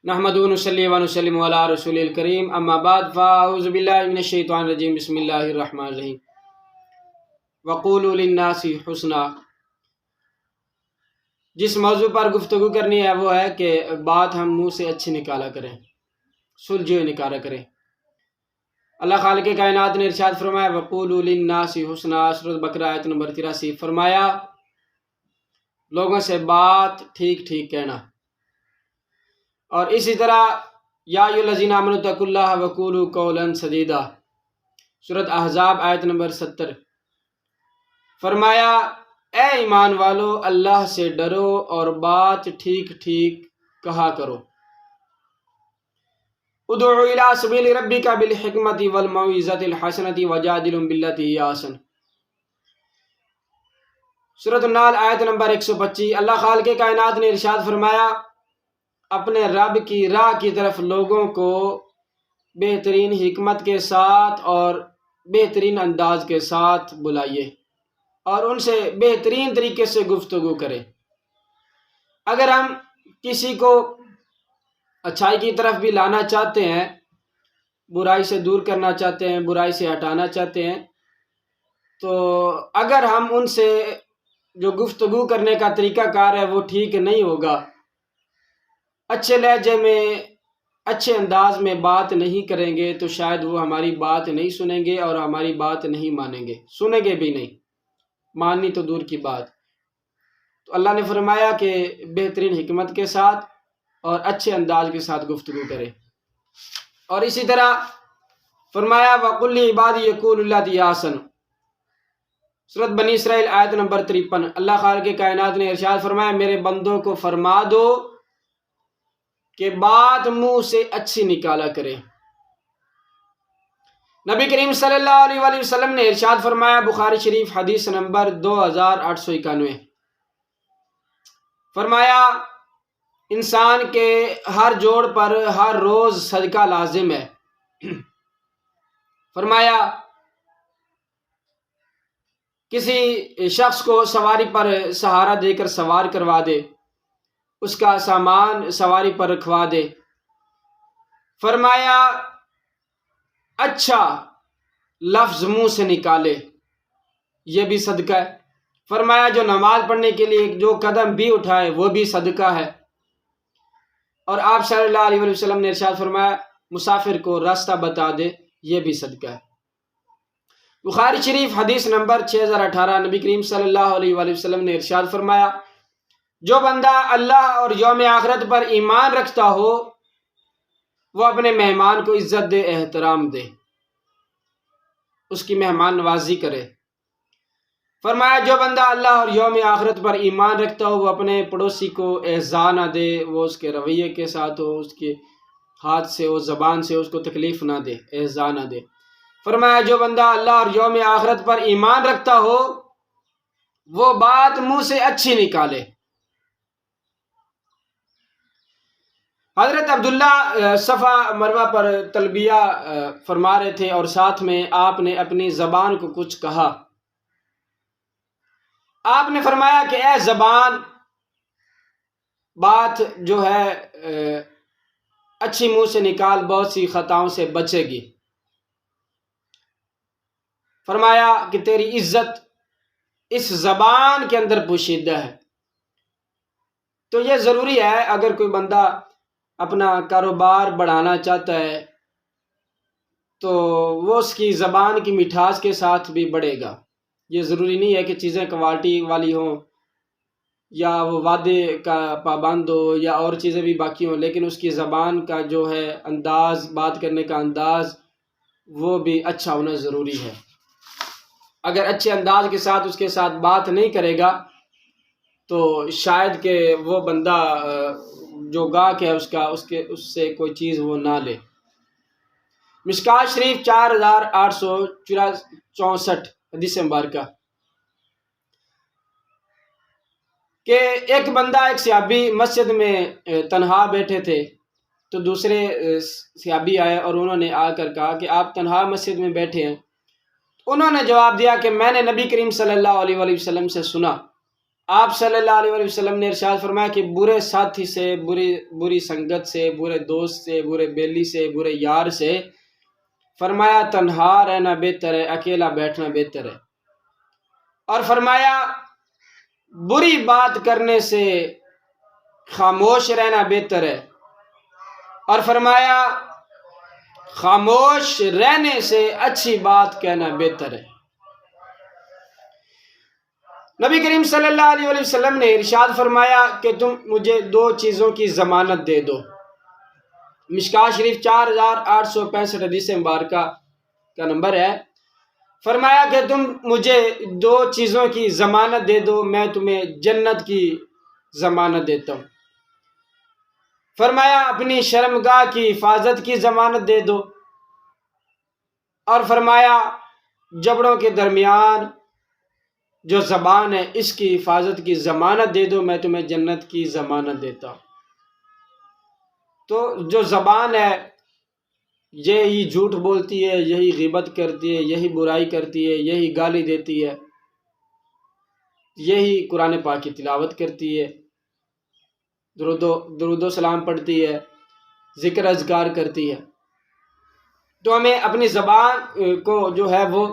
نحمدہ ونصلی ونسلم علی رسول الکریم اما بعد فاعوذ باللہ من الشیطان الرجیم بسم اللہ الرحمن الرحیم وقولوا للناس حسنا۔ جس موضوع پر گفتگو کرنی ہے وہ ہے کہ بات ہم منہ سے اچھی نکالا کریں، سلجھے ہوئے نکالا کریں۔ اللہ خالق کائنات نے ارشاد فرمایا وقولوا للناس حسنا، سورۃ بقرہ آیت نمبر 83، فرمایا لوگوں سے بات ٹھیک ٹھیک کہنا۔ اور اسی طرح یا ایھا الذین آمنوا اتقوا اللہ وقولوا قولا سدیدا، سورۃ احزاب آیت نمبر 70، فرمایا اے ایمان والو اللہ سے ڈرو اور بات ٹھیک ٹھیک کہا کرو۔ ادعوا الی سبیل ربک بالحکمۃ والموعظۃ الحسنۃ وجادلہم باللتی ہی احسن، سورۃ النحل آیت نمبر 125۔ اللہ خالق کائنات نے ارشاد فرمایا اپنے رب کی راہ کی طرف لوگوں کو بہترین حکمت کے ساتھ اور بہترین انداز کے ساتھ بلائیے اور ان سے بہترین طریقے سے گفتگو کرے۔ اگر ہم کسی کو اچھائی کی طرف بھی لانا چاہتے ہیں، برائی سے دور کرنا چاہتے ہیں، برائی سے ہٹانا چاہتے ہیں، تو اگر ہم ان سے جو گفتگو کرنے کا طریقہ کار ہے وہ ٹھیک نہیں ہوگا، اچھے لہجے میں اچھے انداز میں بات نہیں کریں گے، تو شاید وہ ہماری بات نہیں سنیں گے اور ہماری بات نہیں مانیں گے، سنیں گے بھی نہیں، ماننی تو دور کی بات۔ تو اللہ نے فرمایا کہ بہترین حکمت کے ساتھ اور اچھے انداز کے ساتھ گفتگو کرے۔ اور اسی طرح فرمایا وَقُلْ لِعِبَادِي يَقُولُوا الَّتِي هِيَ أَحْسَنُ، سورۃ بنی اسرائیل آیت نمبر 53۔ اللہ خالق کائنات نے ارشاد فرمایا میرے بندوں کو فرما دو کہ بات منہ سے اچھی نکالا کرے۔ نبی کریم صلی اللہ علیہ وآلہ وسلم نے ارشاد فرمایا، بخاری شریف حدیث نمبر 2891، فرمایا انسان کے ہر جوڑ پر ہر روز صدقہ لازم ہے۔ فرمایا کسی شخص کو سواری پر سہارا دے کر سوار کروا دے، اس کا سامان سواری پر رکھوا دے۔ فرمایا اچھا لفظ منہ سے نکالے، یہ بھی صدقہ ہے۔ فرمایا جو نماز پڑھنے کے لیے جو قدم بھی اٹھائے وہ بھی صدقہ ہے۔ اور آپ صلی اللہ علیہ وسلم نے ارشاد فرمایا مسافر کو راستہ بتا دے، یہ بھی صدقہ ہے۔ بخاری شریف حدیث نمبر 6018، نبی کریم صلی اللہ علیہ وآلہ وسلم نے ارشاد فرمایا جو بندہ اللہ اور یوم آخرت پر ایمان رکھتا ہو وہ اپنے مہمان کو عزت دے، احترام دے، اس کی مہمان نوازی کرے۔ فرمایا جو بندہ اللہ اور یوم آخرت پر ایمان رکھتا ہو وہ اپنے پڑوسی کو اعزاء نہ دے، وہ اس کے رویے کے ساتھ ہو، اس کے ہاتھ سے ہو، زبان سے اس کو تکلیف نہ دے، اعزاء نہ دے۔ فرمایا جو بندہ اللہ اور یوم آخرت پر ایمان رکھتا ہو وہ بات منہ سے اچھی نکالے۔ حضرت عبداللہ صفا مروہ پر تلبیہ فرما رہے تھے اور ساتھ میں آپ نے اپنی زبان کو کچھ کہا۔ آپ نے فرمایا کہ اے زبان بات جو ہے اچھی منہ سے نکال، بہت سی خطاؤں سے بچے گی۔ فرمایا کہ تیری عزت اس زبان کے اندر پوشیدہ ہے۔ تو یہ ضروری ہے اگر کوئی بندہ اپنا کاروبار بڑھانا چاہتا ہے تو وہ اس کی زبان کی مٹھاس کے ساتھ بھی بڑھے گا۔ یہ ضروری نہیں ہے کہ چیزیں کوالٹی والی ہوں یا وہ وعدے کا پابند ہو یا اور چیزیں بھی باقی ہوں، لیکن اس کی زبان کا جو ہے انداز، بات کرنے کا انداز، وہ بھی اچھا ہونا ضروری ہے۔ اگر اچھے انداز کے ساتھ اس کے ساتھ بات نہیں کرے گا تو شاید کہ وہ بندہ جو گاہک ہے اس سے کوئی چیز وہ نہ لے۔ مشکوٰۃ شریف 4864 حدیث مبارکہ کہ ایک بندہ، ایک صحابی مسجد میں تنہا بیٹھے تھے تو دوسرے صحابی آئے اور انہوں نے آ کر کہا کہ آپ تنہا مسجد میں بیٹھے ہیں۔ انہوں نے جواب دیا کہ میں نے نبی کریم صلی اللہ علیہ وآلہ وسلم سے سنا آپ صلی اللہ علیہ وسلم نے ارشاد فرمایا کہ برے ساتھی سے، بری سنگت سے، برے دوست سے، برے بیلی سے، برے یار سے فرمایا تنہا رہنا بہتر ہے، اکیلا بیٹھنا بہتر ہے، اور فرمایا بری بات کرنے سے خاموش رہنا بہتر ہے، اور فرمایا خاموش رہنے سے اچھی بات کہنا بہتر ہے۔ نبی کریم صلی اللہ علیہ وسلم نے ارشاد فرمایا کہ تم مجھے 2 چیزوں کی ضمانت دے دو۔ مشکوٰۃ شریف 4865 حدیث مبارکہ کا نمبر ہے۔ فرمایا کہ تم مجھے 2 چیزوں کی ضمانت دے دو، میں تمہیں جنت کی ضمانت دیتا ہوں۔ فرمایا اپنی شرمگاہ کی حفاظت کی ضمانت دے دو، اور فرمایا جبڑوں کے درمیان جو زبان ہے اس کی حفاظت کی ضمانت دے دو، میں تمہیں جنت کی ضمانت دیتا ہوں۔ تو جو زبان ہے یہی جھوٹ بولتی ہے، یہی غیبت کرتی ہے، یہی برائی کرتی ہے، یہی گالی دیتی ہے، یہی قرآن پاک کی تلاوت کرتی ہے، درود و سلام پڑھتی ہے، ذکر اذکار کرتی ہے۔ تو ہمیں اپنی زبان کو جو ہے وہ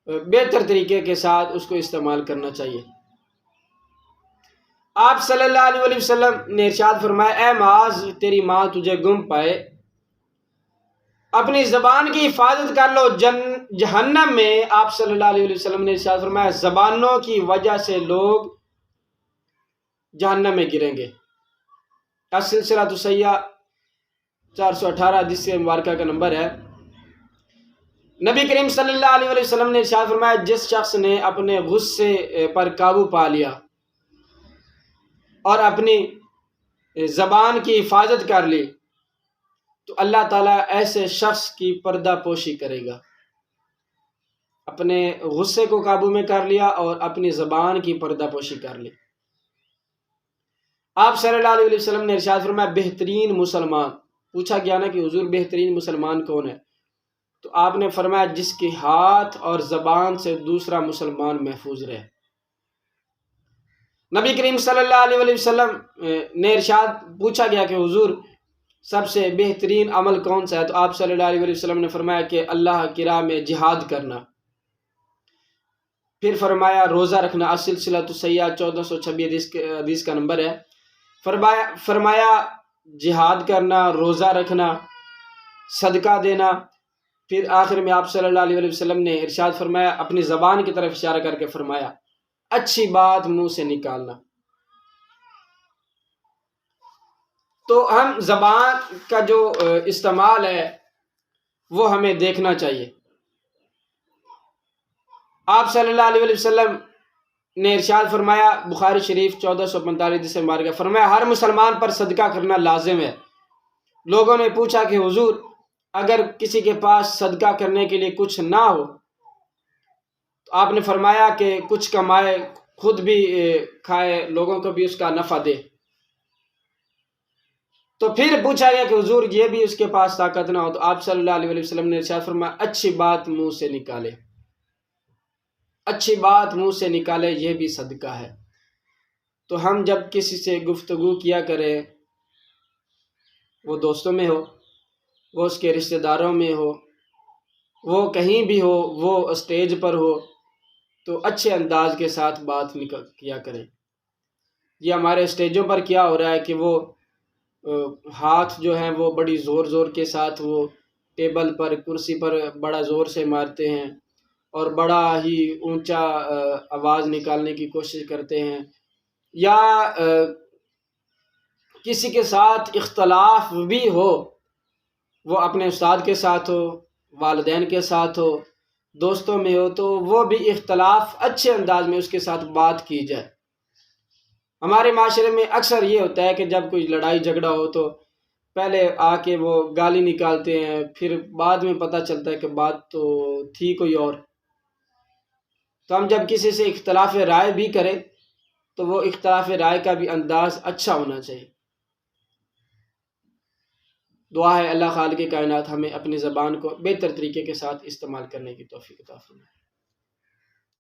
بہتر طریقے کے ساتھ اس کو استعمال کرنا چاہیے۔ آپ صلی اللہ علیہ وسلم نے ارشاد فرمایا اے معاذ تیری ماں تجھے گم پائے، اپنی زبان کی حفاظت کر لو جہنم میں۔ آپ صلی اللہ علیہ وسلم نے ارشاد فرمایا زبانوں کی وجہ سے لوگ جہنم میں گریں گے۔ السلسلہ الصحیحہ 418 حدیث مبارکہ کا نمبر ہے۔ نبی کریم صلی اللہ علیہ وسلم نے ارشاد فرمایا جس شخص نے اپنے غصے پر قابو پا لیا اور اپنی زبان کی حفاظت کر لی تو اللہ تعالیٰ ایسے شخص کی پردہ پوشی کرے گا۔ اپنے غصے کو قابو میں کر لیا اور اپنی زبان کی پردہ پوشی کر لی۔ آپ صلی اللہ علیہ وسلم نے ارشاد فرمایا بہترین مسلمان، پوچھا گیا نا کہ حضور بہترین مسلمان کون ہے، تو آپ نے فرمایا جس کے ہاتھ اور زبان سے دوسرا مسلمان محفوظ رہے۔ نبی کریم صلی اللہ علیہ وسلم نے ارشاد پوچھا گیا کہ حضور سب سے بہترین عمل کون سا ہے، تو آپ صلی اللہ علیہ وسلم نے فرمایا کہ اللہ کی راہ میں جہاد کرنا۔ پھر فرمایا روزہ رکھنا، السلسلہ الصحیحہ 1426 حدیث کا نمبر ہے۔ فرمایا جہاد کرنا، روزہ رکھنا، صدقہ دینا۔ پھر آخر میں آپ صلی اللہ علیہ وسلم نے ارشاد فرمایا اپنی زبان کی طرف اشارہ کر کے فرمایا اچھی بات منہ سے نکالنا۔ تو ہم زبان کا جو استعمال ہے وہ ہمیں دیکھنا چاہیے۔ آپ صلی اللہ علیہ وسلم نے ارشاد فرمایا بخاری شریف 1445 حدیث مبارکہ، فرمایا ہر مسلمان پر صدقہ کرنا لازم ہے۔ لوگوں نے پوچھا کہ حضور اگر کسی کے پاس صدقہ کرنے کے لیے کچھ نہ ہو تو آپ نے فرمایا کہ کچھ کمائے، خود بھی کھائے، لوگوں کو بھی اس کا نفع دے۔ تو پھر پوچھا گیا کہ حضور یہ بھی اس کے پاس طاقت نہ ہو، تو آپ صلی اللہ علیہ وسلم نے ارشاد فرمایا اچھی بات منہ سے نکالے، اچھی بات منہ سے نکالے، یہ بھی صدقہ ہے۔ تو ہم جب کسی سے گفتگو کیا کریں، وہ دوستوں میں ہو، وہ اس کے رشتہ داروں میں ہو، وہ کہیں بھی ہو، وہ اسٹیج پر ہو، تو اچھے انداز کے ساتھ بات کیا کریں۔ یہ ہمارے اسٹیجوں پر کیا ہو رہا ہے کہ وہ ہاتھ جو ہیں وہ بڑی زور زور کے ساتھ وہ ٹیبل پر، کرسی پر بڑا زور سے مارتے ہیں اور بڑا ہی اونچا آواز نکالنے کی کوشش کرتے ہیں، یا کسی کے ساتھ اختلاف بھی ہو، وہ اپنے استاد کے ساتھ ہو، والدین کے ساتھ ہو، دوستوں میں ہو، تو وہ بھی اختلاف اچھے انداز میں اس کے ساتھ بات کی جائے۔ ہمارے معاشرے میں اکثر یہ ہوتا ہے کہ جب کوئی لڑائی جھگڑا ہو تو پہلے آ کے وہ گالی نکالتے ہیں، پھر بعد میں پتہ چلتا ہے کہ بات تو تھی کوئی اور۔ تو ہم جب کسی سے اختلاف رائے بھی کریں تو وہ اختلاف رائے کا بھی انداز اچھا ہونا چاہیے۔ دعا ہے اللہ خالق کائنات ہمیں اپنی زبان کو بہتر طریقے کے ساتھ استعمال کرنے کی توفیق عطا فرمائے۔